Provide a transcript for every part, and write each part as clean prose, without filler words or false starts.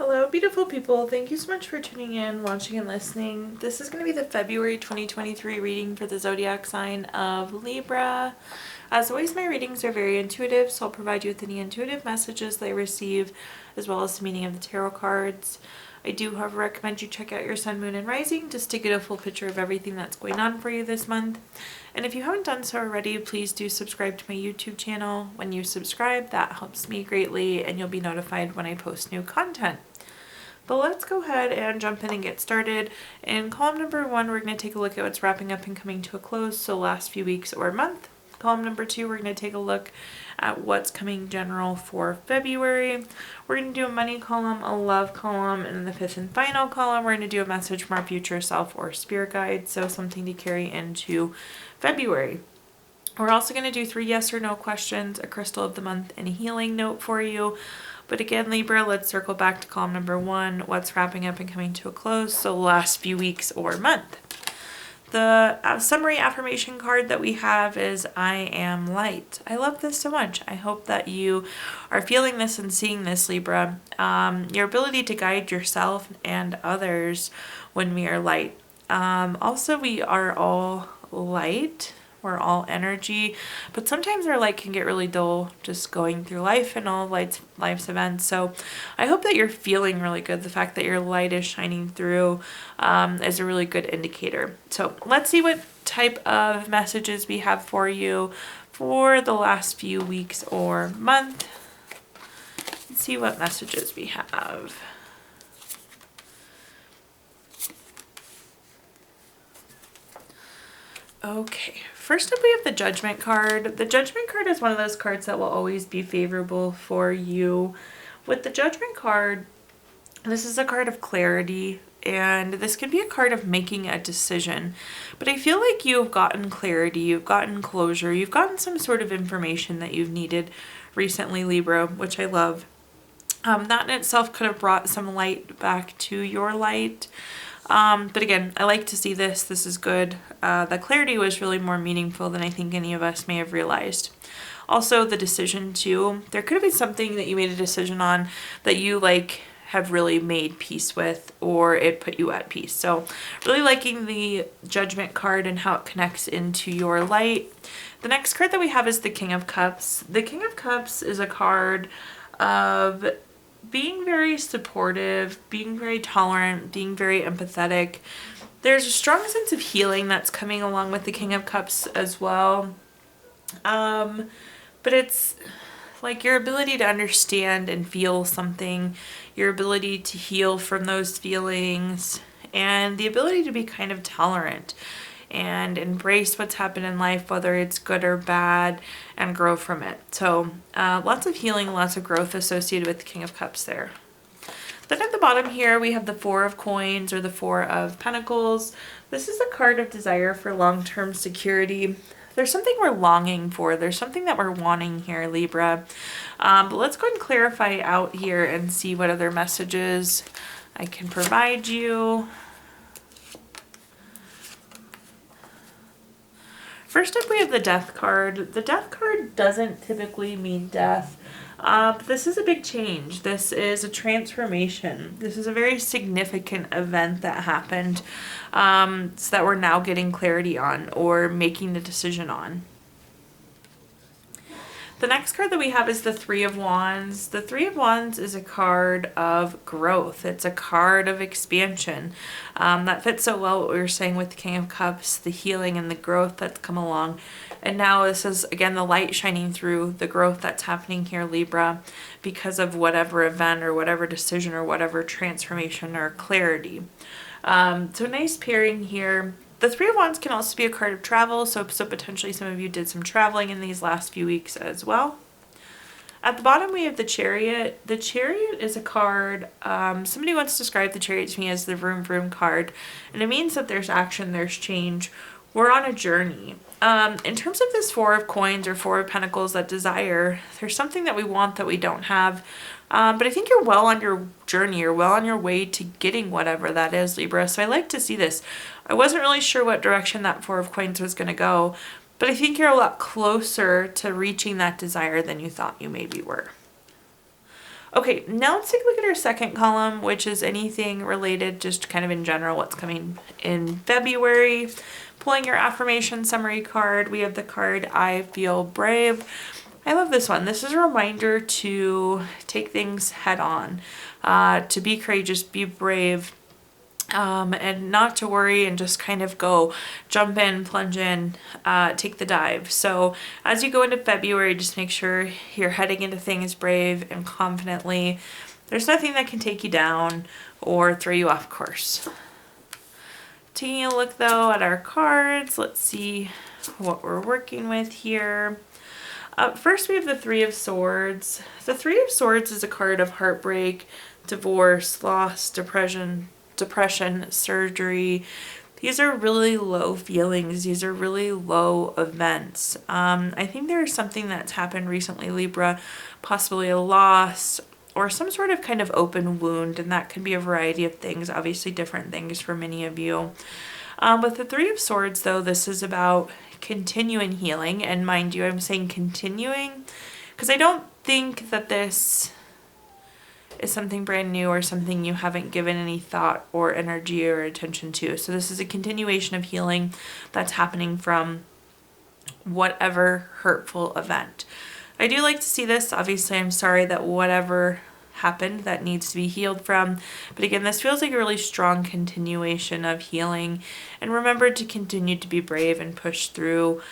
Hello, beautiful people. Thank you so much for tuning in, watching, and listening. This is going to be the February 2023 reading for the zodiac sign of Libra. As always, my readings are very intuitive, so I'll provide you with any intuitive messages that I receive, as well as the meaning of the tarot cards. I do, however, recommend you check out your sun, moon, and rising just to get a full picture of everything that's going on for you this month. And if you haven't done so already, please do subscribe to my YouTube channel. When you subscribe, that helps me greatly, and you'll be notified when I post new content. But let's go ahead and jump in and get started. In column number 1, we're going to take a look at what's wrapping up and coming to a close, so last few weeks or month. Column number 2, we're going to take a look at what's coming general for February. We're going to do a money column, a love column, and then the 5th and final column, we're going to do a message from our future self or spirit guide, so something to carry into February. We're also going to do 3 yes or no questions, a crystal of the month, and a healing note for you. But again, Libra, let's circle back to column number 1, what's wrapping up and coming to a close, so last few weeks or month. The summary affirmation card that we have is I am light. I love this so much. I hope that you are feeling this and seeing this, Libra. Your ability to guide yourself and others when we are light. Also, we are all light. We're all energy, but sometimes our light can get really dull just going through life and all life's events. So I hope that you're feeling really good. The fact that your light is shining through is a really good indicator. So let's see what type of messages we have for you for the last few weeks or month. Let's see what messages we have. Okay, first up we have the Judgment card. The Judgment card is one of those cards that will always be favorable for you. With the Judgment card, this is a card of clarity, and this can be a card of making a decision. But I feel like you've gotten clarity, you've gotten closure, you've gotten some sort of information that you've needed recently, Libra, which I love. That in itself could have brought some light back to your light. But again, I like to see this. This is good. The clarity was really more meaningful than I think any of us may have realized. Also, the decision too. There could have been something that you made a decision on that you have really made peace with, or it put you at peace. So really liking the Judgment card and how it connects into your light. The next card that we have is the King of Cups. The King of Cups is a card of being very supportive, being very tolerant, being very empathetic. There's a strong sense of healing that's coming along with the King of Cups as well. But it's like your ability to understand and feel something, your ability to heal from those feelings, and the ability to be kind of tolerant and embrace what's happened in life, whether it's good or bad, and grow from it. So lots of healing, lots of growth associated with the King of Cups there. Then at the bottom here, we have the 4 of Coins or the 4 of Pentacles. This is a card of desire for long-term security. There's something we're longing for. There's something that we're wanting here, Libra. But let's go ahead and clarify out here and see what other messages I can provide you. First up, we have the Death card. The Death card doesn't typically mean death. But this is a big change. This is a transformation. This is a very significant event that happened, so that we're now getting clarity on or making the decision on. The next card that we have is the 3 of Wands. The 3 of Wands is a card of growth. It's a card of expansion. That fits so well what we were saying with the King of Cups, the healing and the growth that's come along. And now this is, again, the light shining through the growth that's happening here, Libra, because of whatever event or whatever decision or whatever transformation or clarity. So nice pairing here. The 3 of Wands can also be a card of travel, so potentially some of you did some traveling in these last few weeks as well. At the bottom, we have the Chariot. The Chariot is a card, somebody once described the Chariot to me as the vroom vroom card, and it means that there's action, there's change. We're on a journey. In terms of this 4 of Coins or 4 of Pentacles, that desire, there's something that we want that we don't have. But I think you're well on your journey. You're well on your way to getting whatever that is, Libra. So I like to see this. I wasn't really sure what direction that 4 of Coins was going to go, but I think you're a lot closer to reaching that desire than you thought you maybe were. Okay, now let's take a look at our second column, which is anything related just kind of in general, what's coming in February. Pulling your affirmation summary card, we have the card, I feel brave. I love this one. This is a reminder to take things head on, to be courageous, be brave, and not to worry and just kind of go, jump in, plunge in, take the dive. So as you go into February, just make sure you're heading into things brave and confidently. There's nothing that can take you down or throw you off course. Taking a look though at our cards, let's see what we're working with here. First we have the Three of Swords. The Three of Swords is a card of heartbreak, divorce, loss, depression, surgery. These are really low feelings. These are really low events. I think there is something that's happened recently, Libra, possibly a loss or some sort of kind of open wound, and that can be a variety of things, obviously different things for many of you. With the Three of Swords, though, this is about continuing healing, and mind you, I'm saying continuing because I don't think that this is something brand new or something you haven't given any thought or energy or attention to. So this is a continuation of healing that's happening from whatever hurtful event. I do like to see this. Obviously, I'm sorry that whatever happened that needs to be healed from. But again, this feels like a really strong continuation of healing. And remember to continue to be brave and push through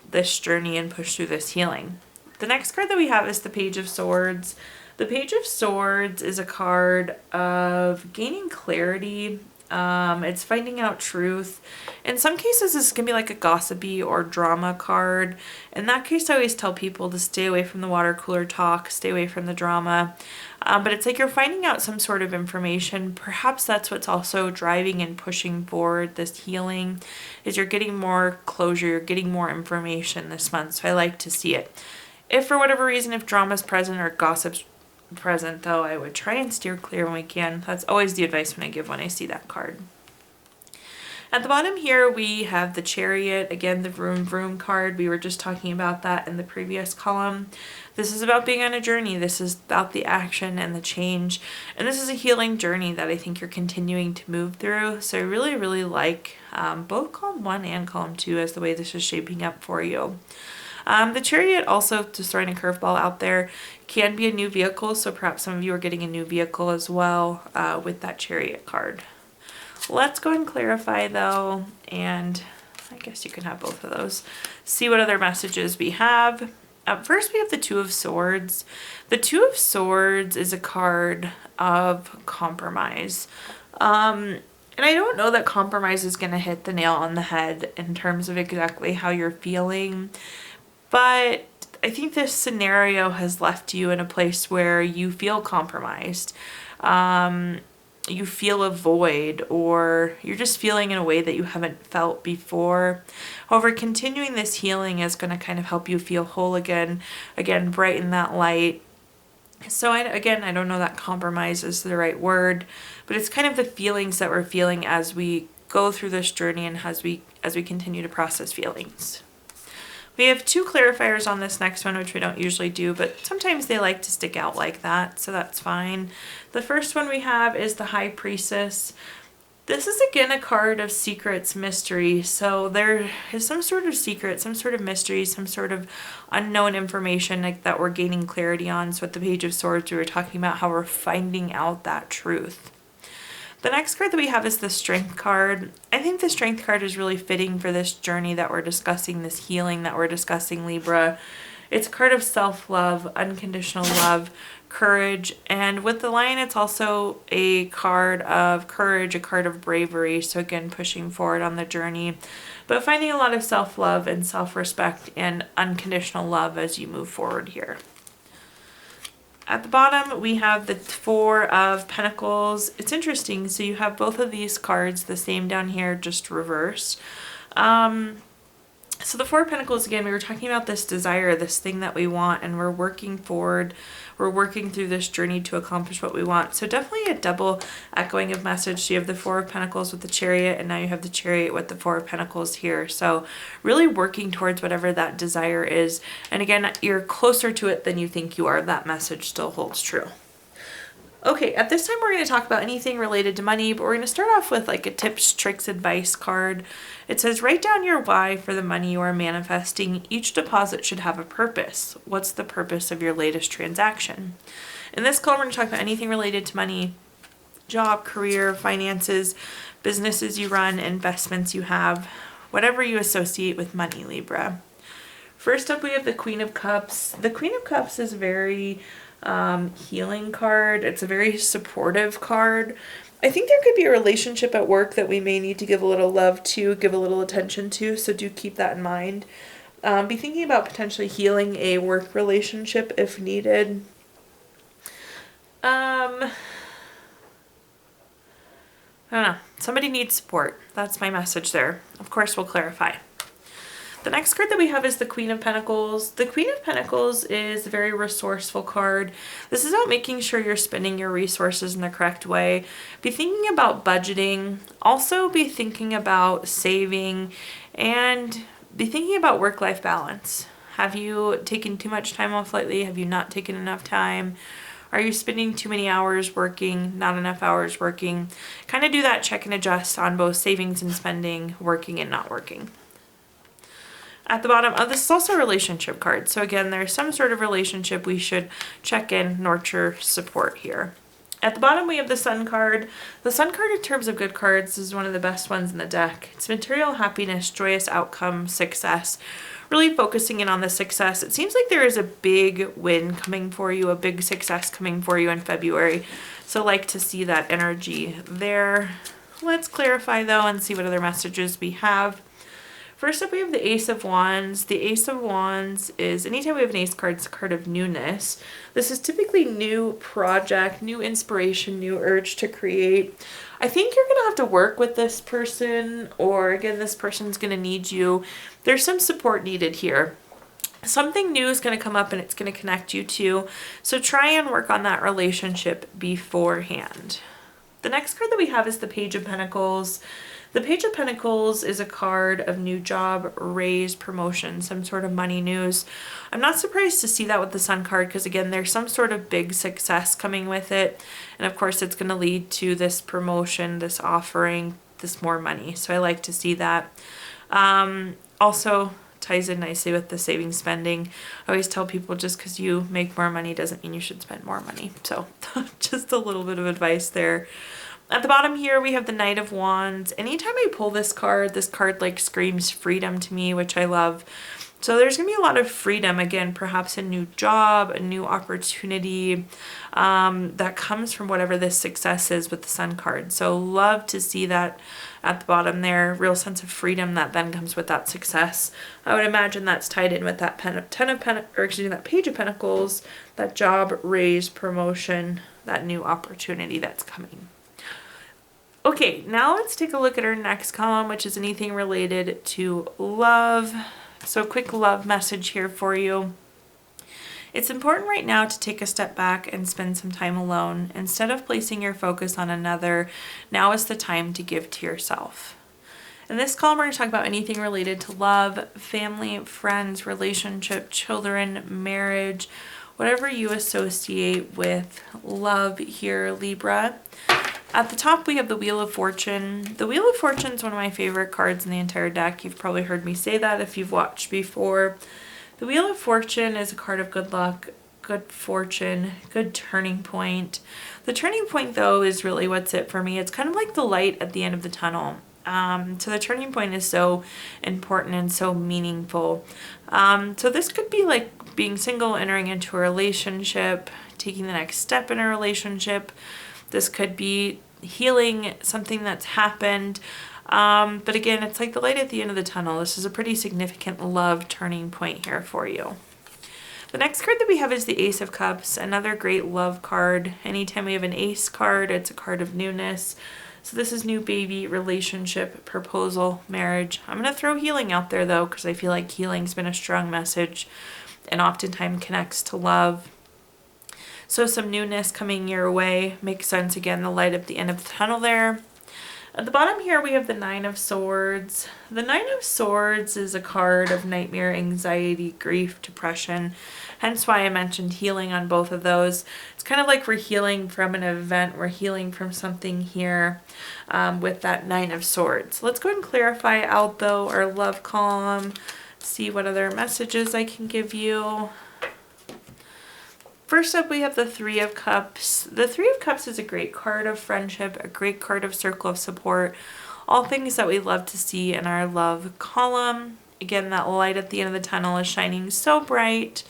this journey and push through this healing. The next card that we have is the Page of Swords. The Page of Swords is a card of gaining clarity. It's finding out truth. In some cases, this can be like a gossipy or drama card. In that case, I always tell people to stay away from the water cooler talk, stay away from the drama. But it's like you're finding out some sort of information. Perhaps that's what's also driving and pushing forward this healing, is you're getting more closure, you're getting more information this month. So I like to see it. If for whatever reason, if drama's present or gossip's present, though, I would try and steer clear when we can. That's always the advice when I give when I see that card. At the bottom here, we have the Chariot. Again, the Vroom Vroom card. We were just talking about that in the previous column. This is about being on a journey. This is about the action and the change. And this is a healing journey that I think you're continuing to move through. So I really, really like both column 1 and column 2 as the way this is shaping up for you. The Chariot also, just throwing a curveball out there, can be a new vehicle. So perhaps some of you are getting a new vehicle as well with that Chariot card. Let's go and clarify though, and I guess you can have both of those. See what other messages we have. First we have the Two of Swords. The Two of Swords is a card of compromise. And I don't know that compromise is going to hit the nail on the head in terms of exactly how you're feeling, but I think this scenario has left you in a place where you feel compromised. You feel a void, or you're just feeling in a way that you haven't felt before. However, continuing this healing is going to kind of help you feel whole again, brighten that light. So I don't know that compromise is the right word, but it's kind of the feelings that we're feeling as we go through this journey and as we continue to process feelings. We have 2 clarifiers on this next one, which we don't usually do, but sometimes they like to stick out like that, so that's fine. The first one we have is the High Priestess. This is again a card of secrets, mystery. So there is some sort of secret, some sort of mystery, some sort of unknown information like that we're gaining clarity on. So with the Page of Swords, we were talking about how we're finding out that truth. The next card that we have is the Strength card. I think the Strength card is really fitting for this journey that we're discussing, this healing that we're discussing, Libra. It's a card of self-love, unconditional love, courage, and with the Lion, it's also a card of courage, a card of bravery. So again, pushing forward on the journey, but finding a lot of self-love and self-respect and unconditional love as you move forward here. At the bottom, we have the Four of Pentacles. It's interesting. So you have both of these cards, the same down here, just reversed. So the Four of Pentacles, again, we were talking about this desire, this thing that we want, and we're working forward. We're working through this journey to accomplish what we want. So definitely a double echoing of message. So you have the Four of Pentacles with the Chariot, and now you have the Chariot with the Four of Pentacles here. So really working towards whatever that desire is. And again, you're closer to it than you think you are. That message still holds true. Okay, at this time we're going to talk about anything related to money, but we're going to start off with like a tips, tricks, advice card. It says, write down your why for the money you are manifesting. Each deposit should have a purpose. What's the purpose of your latest transaction? In this call, we're going to talk about anything related to money, job, career, finances, businesses you run, investments you have, whatever you associate with money, Libra. First up, we have the Queen of Cups. The Queen of Cups is very healing card. It's a very supportive card. I think there could be a relationship at work that we may need to give a little love to, give a little attention to, so do keep that in mind. Be thinking about potentially healing a work relationship if needed. I don't know. Somebody needs support. That's my message there. Of course, we'll clarify. The next card that we have is the Queen of Pentacles. The Queen of Pentacles is a very resourceful card. This is about making sure you're spending your resources in the correct way. Be thinking about budgeting. Also be thinking about saving and be thinking about work-life balance. Have you taken too much time off lately? Have you not taken enough time? Are you spending too many hours working, not enough hours working? Kind of do that check and adjust on both savings and spending, working and not working. At the bottom, this is also a relationship card. So again, there's some sort of relationship we should check in, nurture, support here. At the bottom, we have the Sun card. The Sun card, in terms of good cards, is one of the best ones in the deck. It's material happiness, joyous outcome, success. Really focusing in on the success. It seems like there is a big win coming for you, a big success coming for you in February. So like to see that energy there. Let's clarify though and see what other messages we have. First up, we have the Ace of Wands. The Ace of Wands is, anytime we have an ace card, it's a card of newness. This is typically new project, new inspiration, new urge to create. I think you're going to have to work with this person, or again, this person's going to need you. There's some support needed here. Something new is going to come up and it's going to connect you to. So try and work on that relationship beforehand. The next card that we have is the Page of Pentacles. The Page of Pentacles is a card of new job, raise, promotion, some sort of money news. I'm not surprised to see that with the Sun card because, again, there's some sort of big success coming with it. And, of course, it's going to lead to this promotion, this offering, this more money. So I like to see that. Also ties in nicely with the saving spending. I always tell people just because you make more money doesn't mean you should spend more money. So just a little bit of advice there. At the bottom here, we have the Knight of Wands. Anytime I pull this card like screams freedom to me, which I love. So there's going to be a lot of freedom, again, perhaps a new job, a new opportunity that comes from whatever this success is with the Sun card. So love to see that at the bottom there, real sense of freedom that then comes with that success. I would imagine that's tied in with that that Page of Pentacles, that job, raise, promotion, that new opportunity that's coming. Okay, now let's take a look at our next column, which is anything related to love. So a quick love message here for you. It's important right now to take a step back and spend some time alone. Instead of placing your focus on another, now is the time to give to yourself. In this column, we're going to talk about anything related to love, family, friends, relationship, children, marriage, whatever you associate with love here, Libra. At the top, we have the Wheel of Fortune. The Wheel of Fortune is one of my favorite cards in the entire deck. You've probably heard me say that if you've watched before. The Wheel of Fortune is a card of good luck, good fortune, good turning point. The turning point, though, is really what's it for me. It's kind of like the light at the end of the tunnel. So the turning point is so important and so meaningful. So this could be like being single, entering into a relationship, taking the next step in a relationship. This could be healing something that's happened. But again, it's like the light at the end of the tunnel. This is a pretty significant love turning point here for you. The next card that we have is the Ace of Cups, another great love card. Anytime we have an ace card, it's a card of newness. So this is new baby, relationship, proposal, marriage. I'm going to throw healing out there though, because I feel like healing's been a strong message and oftentimes connects to love. So some newness coming your way. Makes sense, again, the light at the end of the tunnel there. At the bottom here, we have the Nine of Swords. The Nine of Swords is a card of nightmare, anxiety, grief, depression. Hence why I mentioned healing on both of those. It's kind of like we're healing from an event. We're healing from something here with that Nine of Swords. Let's go ahead and clarify out, though, our love column. See what other messages I can give you. First up, we have the Three of Cups. The Three of Cups is a great card of friendship, a great card of circle of support, all things that we love to see in our love column. Again, that light at the end of the tunnel is shining so bright.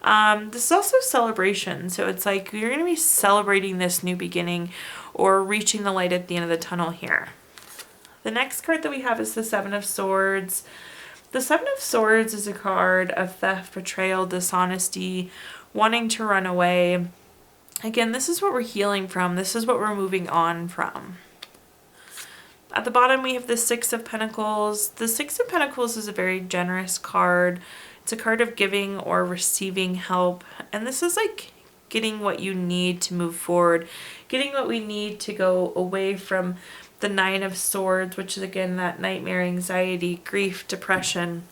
This is also celebration, so it's like you're going to be celebrating this new beginning or reaching the light at the end of the tunnel here. The next card that we have is the Seven of Swords. The Seven of Swords is a card of theft, betrayal, dishonesty, wanting to run away. Again, this is what we're healing from. This is what we're moving on from. At the bottom, we have the Six of Pentacles. The Six of Pentacles is a very generous card. It's a card of giving or receiving help. And this is like getting what you need to move forward, getting what we need to go away from the Nine of Swords, which is again that nightmare, anxiety, grief, depression.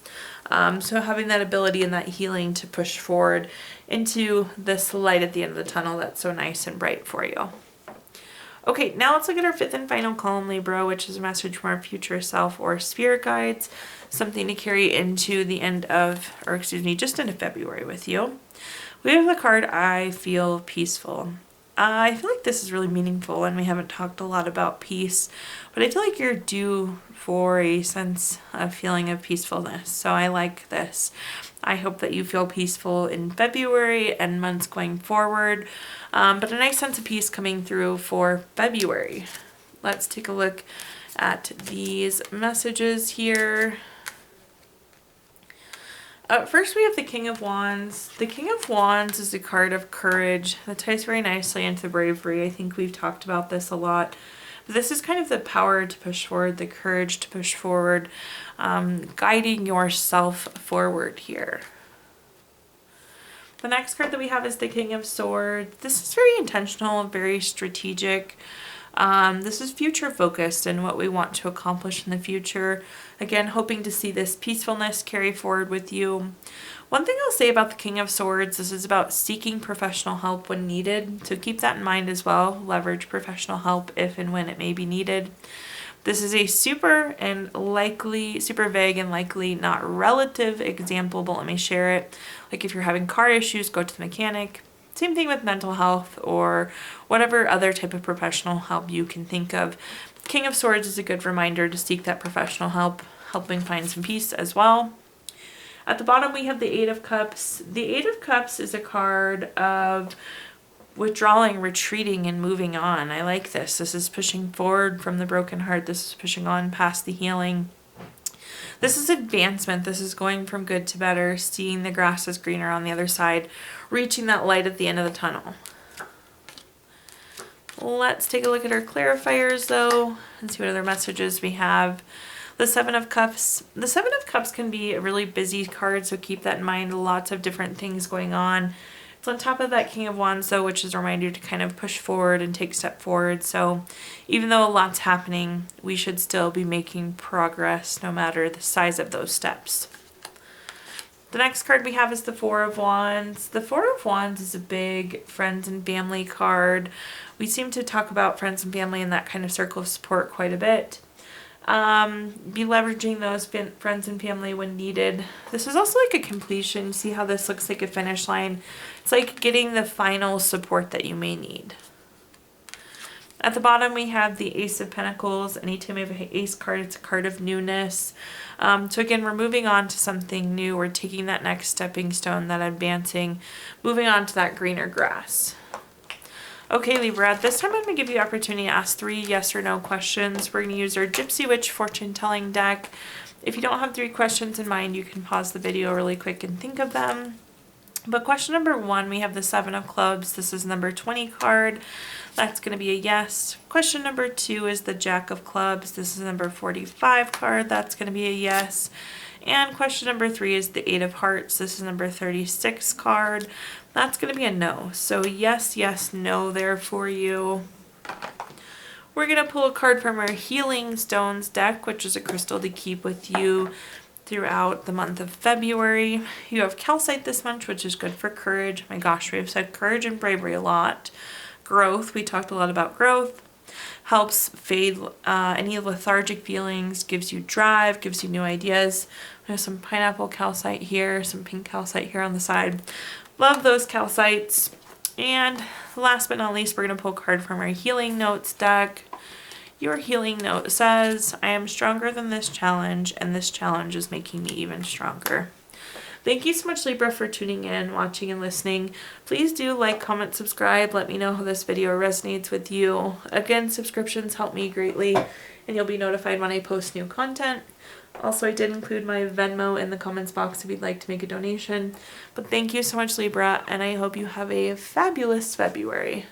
So having that ability and that healing to push forward into this light at the end of the tunnel that's so nice and bright for you. Okay, now let's look at our fifth and final column, Libra, which is a message from our future self or spirit guides, something to carry into the end of, or excuse me, just into February with you. We have the card, I Feel Peaceful. I feel like this is really meaningful, and we haven't talked a lot about peace, but I feel like you're due for a sense of feeling of peacefulness. So I like this. I hope that you feel peaceful in February and months going forward, but a nice sense of peace coming through for February. Let's take a look at these messages here. First, we have the King of Wands. The King of Wands is a card of courage that ties very nicely into the bravery. I think we've talked about this a lot. But this is kind of the power to push forward, the courage to push forward, guiding yourself forward here. The next card that we have is the King of Swords. This is very intentional, very strategic. This is future focused and what we want to accomplish in the future. Again, hoping to see this peacefulness carry forward with you. One thing I'll say about the King of Swords, this is about seeking professional help when needed. So keep that in mind as well. Leverage professional help if and when it may be needed. This is a super vague and likely not relative example, but let me share it. Like if you're having car issues, go to the mechanic. Same thing with mental health or whatever other type of professional help you can think of. King of Swords is a good reminder to seek that professional help, helping find some peace as well. At the bottom, we have the Eight of Cups. The Eight of Cups is a card of withdrawing, retreating, and moving on. I like this. This is pushing forward from the broken heart. This is pushing on past the healing. This is advancement. This is going from good to better, seeing the grass is greener on the other side, reaching that light at the end of the tunnel. Let's take a look at our clarifiers, though, and see what other messages we have. The Seven of Cups. The Seven of Cups can be a really busy card, so keep that in mind. Lots of different things going on. It's on top of that King of Wands, though, which is a reminder to kind of push forward and take a step forward. So even though a lot's happening, we should still be making progress no matter the size of those steps. The next card we have is the Four of Wands. The Four of Wands is a big friends and family card. We seem to talk about friends and family in that kind of circle of support quite a bit. Be leveraging those friends and family when needed. This is also like a completion. See how this looks like a finish line? It's like getting the final support that you may need. At the bottom, we have the Ace of Pentacles. Anytime we have an Ace card, it's a card of newness. So again, we're moving on to something new. We're taking that next stepping stone, that advancing, moving on to that greener grass. Okay, Libra, at this time I'm going to give you the opportunity to ask 3 yes or no questions. We're going to use our Gypsy Witch fortune telling deck. If you don't have 3 questions in mind, you can pause the video really quick and think of them. But question number 1, we have the 7 of Clubs. This is number 20 card. That's going to be a yes. Question number 2 is the Jack of Clubs. This is number 45 card. That's going to be a yes. And question number 3 is the 8 of Hearts. This is number 36 card. That's going to be a no. So yes, yes, no there for you. We're we're going to pull a card from our Healing Stones deck, which is a crystal to keep with you throughout the month of February. You have calcite this month, which is good for courage. My gosh, we've said courage and bravery a lot. Growth, we talked a lot about growth. Helps fade any lethargic feelings, gives you drive, gives you new ideas. We have some pineapple calcite here, some pink calcite here on the side. Love those calcites. And last but not least, we're going to pull a card from our Healing Notes deck. Your healing note says, I am stronger than this challenge, and this challenge is making me even stronger. Thank you so much, Libra, for tuning in, watching, and listening. Please do like, comment, subscribe. Let me know how this video resonates with you. Again, subscriptions help me greatly, and you'll be notified when I post new content. Also, I did include my Venmo in the comments box if you'd like to make a donation. But thank you so much, Libra, and I hope you have a fabulous February.